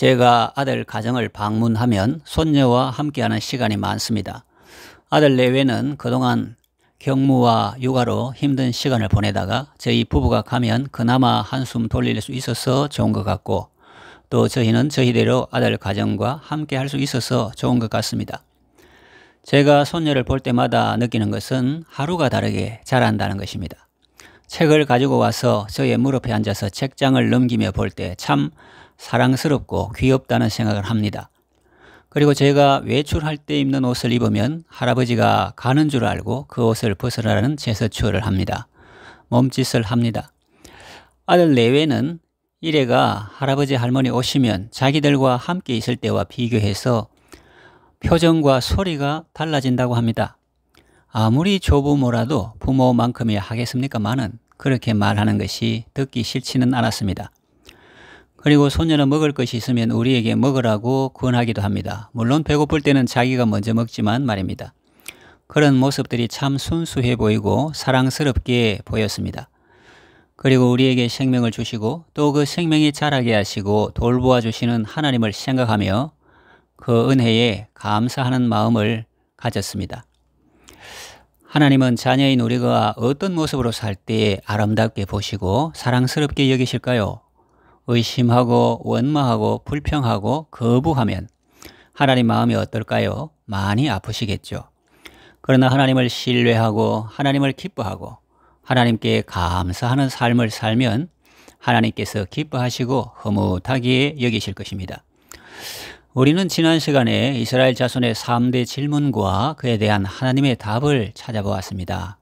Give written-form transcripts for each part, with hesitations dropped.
제가 아들 가정을 방문하면 손녀와 함께하는 시간이 많습니다. 아들 내외는 그동안 경무와 육아로 힘든 시간을 보내다가 저희 부부가 가면 그나마 한숨 돌릴 수 있어서 좋은 것 같고, 또 저희는 저희대로 아들 가정과 함께 할 수 있어서 좋은 것 같습니다. 제가 손녀를 볼 때마다 느끼는 것은 하루가 다르게 자란다는 것입니다. 책을 가지고 와서 저의 무릎에 앉아서 책장을 넘기며 볼 때 참 사랑스럽고 귀엽다는 생각을 합니다. 그리고 제가 외출할 때 입는 옷을 입으면 할아버지가 가는 줄 알고 그 옷을 벗으라는 제스처를 합니다. 몸짓을 합니다. 아들 내외는 이래가 할아버지 할머니 오시면 자기들과 함께 있을 때와 비교해서 표정과 소리가 달라진다고 합니다. 아무리 조부모라도 부모만큼이야 하겠습니까마는 그렇게 말하는 것이 듣기 싫지는 않았습니다. 그리고 손녀는 먹을 것이 있으면 우리에게 먹으라고 권하기도 합니다. 물론 배고플 때는 자기가 먼저 먹지만 말입니다. 그런 모습들이 참 순수해 보이고 사랑스럽게 보였습니다. 그리고 우리에게 생명을 주시고 또 그 생명이 자라게 하시고 돌보아 주시는 하나님을 생각하며 그 은혜에 감사하는 마음을 가졌습니다. 하나님은 자녀인 우리가 어떤 모습으로 살 때 아름답게 보시고 사랑스럽게 여기실까요? 의심하고 원망하고 불평하고 거부하면 하나님 마음이 어떨까요? 많이 아프시겠죠. 그러나 하나님을 신뢰하고 하나님을 기뻐하고 하나님께 감사하는 삶을 살면 하나님께서 기뻐하시고 흐뭇하게 여기실 것입니다. 우리는 지난 시간에 이스라엘 자손의 3대 질문과 그에 대한 하나님의 답을 찾아보았습니다.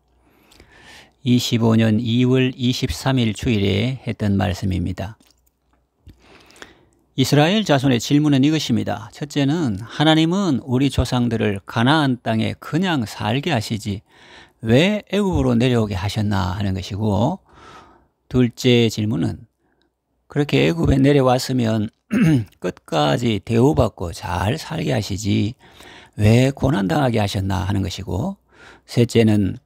25년 2월 23일 주일에 했던 말씀입니다. 이스라엘 자손의 질문은 이것입니다. 첫째는 하나님은 우리 조상들을 가나안 땅에 그냥 살게 하시지 왜 애굽으로 내려오게 하셨나 하는 것이고, 둘째 질문은 그렇게 애굽에 내려왔으면 끝까지 대우받고 잘 살게 하시지 왜 고난당하게 하셨나 하는 것이고, 셋째는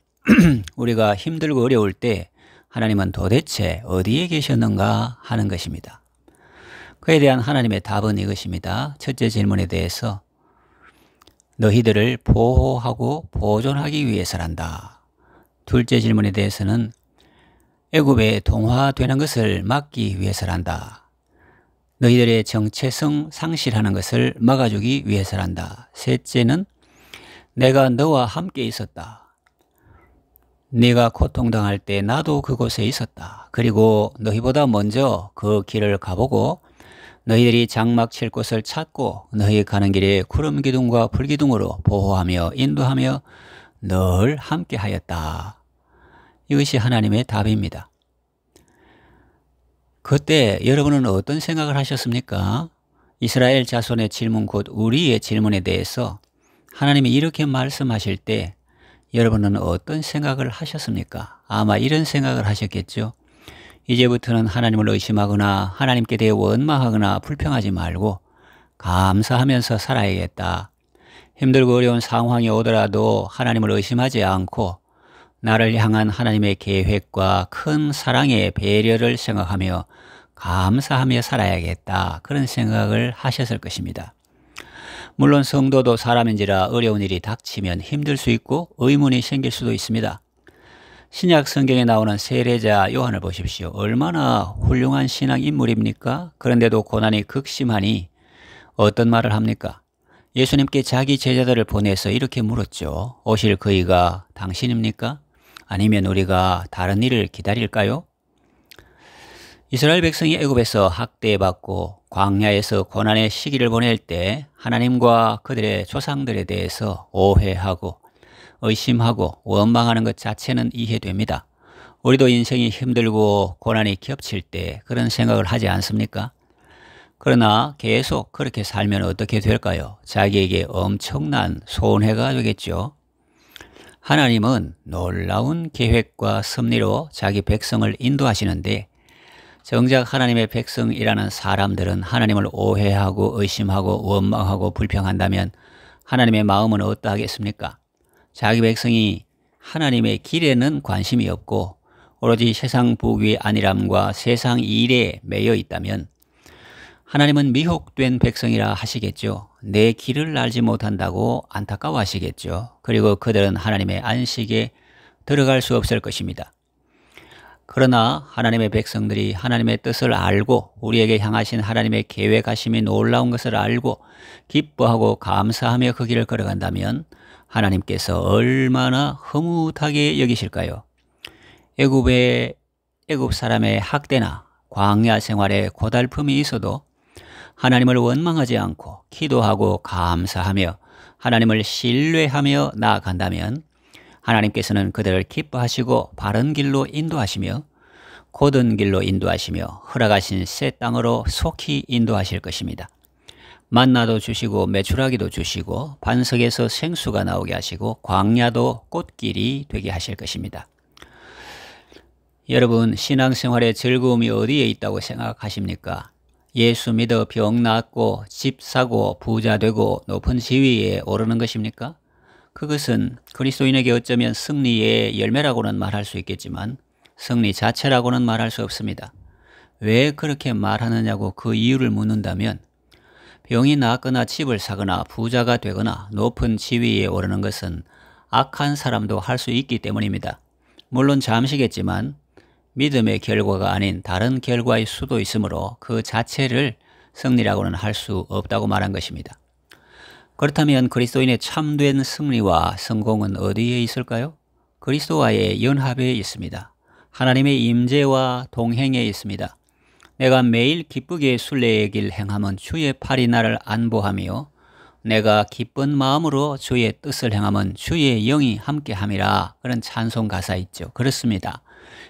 우리가 힘들고 어려울 때 하나님은 도대체 어디에 계셨는가 하는 것입니다. 그에 대한 하나님의 답은 이것입니다. 첫째 질문에 대해서 너희들을 보호하고 보존하기 위해서란다. 둘째 질문에 대해서는 애굽에 동화되는 것을 막기 위해서란다. 너희들의 정체성 상실하는 것을 막아주기 위해서란다. 셋째는 내가 너와 함께 있었다. 네가 고통당할 때 나도 그곳에 있었다. 그리고 너희보다 먼저 그 길을 가보고 너희들이 장막 칠 곳을 찾고 너희 가는 길에 구름 기둥과 불 기둥으로 보호하며 인도하며 늘 함께 하였다. 이것이 하나님의 답입니다. 그때 여러분은 어떤 생각을 하셨습니까? 이스라엘 자손의 질문 곧 우리의 질문에 대해서 하나님이 이렇게 말씀하실 때 여러분은 어떤 생각을 하셨습니까? 아마 이런 생각을 하셨겠죠. 이제부터는 하나님을 의심하거나 하나님께 대해 원망하거나 불평하지 말고 감사하면서 살아야겠다. 힘들고 어려운 상황이 오더라도 하나님을 의심하지 않고 나를 향한 하나님의 계획과 큰 사랑의 배려를 생각하며 감사하며 살아야겠다. 그런 생각을 하셨을 것입니다. 물론 성도도 사람인지라 어려운 일이 닥치면 힘들 수 있고 의문이 생길 수도 있습니다. 신약 성경에 나오는 세례자 요한을 보십시오. 얼마나 훌륭한 신앙 인물입니까? 그런데도 고난이 극심하니 어떤 말을 합니까? 예수님께 자기 제자들을 보내서 이렇게 물었죠. 오실 그이가 당신입니까? 아니면 우리가 다른 일을 기다릴까요? 이스라엘 백성이 애굽에서 학대받고 광야에서 고난의 시기를 보낼 때 하나님과 그들의 조상들에 대해서 오해하고 의심하고 원망하는 것 자체는 이해됩니다. 우리도 인생이 힘들고 고난이 겹칠 때 그런 생각을 하지 않습니까? 그러나 계속 그렇게 살면 어떻게 될까요? 자기에게 엄청난 손해가 되겠죠. 하나님은 놀라운 계획과 섭리로 자기 백성을 인도하시는데 정작 하나님의 백성이라는 사람들은 하나님을 오해하고 의심하고 원망하고 불평한다면 하나님의 마음은 어떠하겠습니까? 자기 백성이 하나님의 길에는 관심이 없고 오로지 세상 부귀의 안일함과 세상 일에 매여 있다면 하나님은 미혹된 백성이라 하시겠죠. 내 길을 알지 못한다고 안타까워하시겠죠. 그리고 그들은 하나님의 안식에 들어갈 수 없을 것입니다. 그러나 하나님의 백성들이 하나님의 뜻을 알고 우리에게 향하신 하나님의 계획하심이 놀라운 것을 알고 기뻐하고 감사하며 그 길을 걸어간다면 하나님께서 얼마나 흐뭇하게 여기실까요? 애굽 사람의 학대나 광야 생활에 고달픔이 있어도 하나님을 원망하지 않고 기도하고 감사하며 하나님을 신뢰하며 나아간다면 하나님께서는 그들을 기뻐하시고 바른 길로 인도하시며 곧은 길로 인도하시며 허락하신 새 땅으로 속히 인도하실 것입니다. 만나도 주시고 메추라기도 주시고 반석에서 생수가 나오게 하시고 광야도 꽃길이 되게 하실 것입니다. 여러분, 신앙생활의 즐거움이 어디에 있다고 생각하십니까? 예수 믿어 병 낫고 집 사고 부자 되고 높은 지위에 오르는 것입니까? 그것은 그리스도인에게 어쩌면 승리의 열매라고는 말할 수 있겠지만 승리 자체라고는 말할 수 없습니다. 왜 그렇게 말하느냐고 그 이유를 묻는다면 병이 낫거나 집을 사거나 부자가 되거나 높은 지위에 오르는 것은 악한 사람도 할 수 있기 때문입니다. 물론 잠시겠지만 믿음의 결과가 아닌 다른 결과일 수도 있으므로 그 자체를 승리라고는 할 수 없다고 말한 것입니다. 그렇다면 그리스도인의 참된 승리와 성공은 어디에 있을까요? 그리스도와의 연합에 있습니다. 하나님의 임재와 동행에 있습니다. 내가 매일 기쁘게 순례의 길 행함은 주의 팔이 나를 안보하며 내가 기쁜 마음으로 주의 뜻을 행함은 주의 영이 함께함이라. 그런 찬송 가사 있죠. 그렇습니다.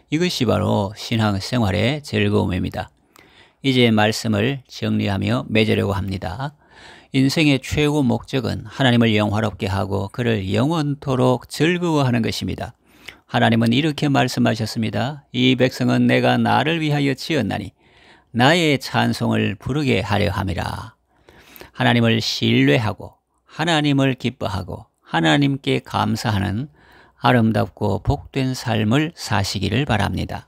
이것이 바로 신앙생활의 즐거움입니다. 이제 말씀을 정리하며 맺으려고 합니다. 인생의 최고 목적은 하나님을 영화롭게 하고 그를 영원토록 즐거워하는 것입니다. 하나님은 이렇게 말씀하셨습니다. 이 백성은 내가 나를 위하여 지었나니 나의 찬송을 부르게 하려 함이라. 하나님을 신뢰하고 하나님을 기뻐하고 하나님께 감사하는 아름답고 복된 삶을 사시기를 바랍니다.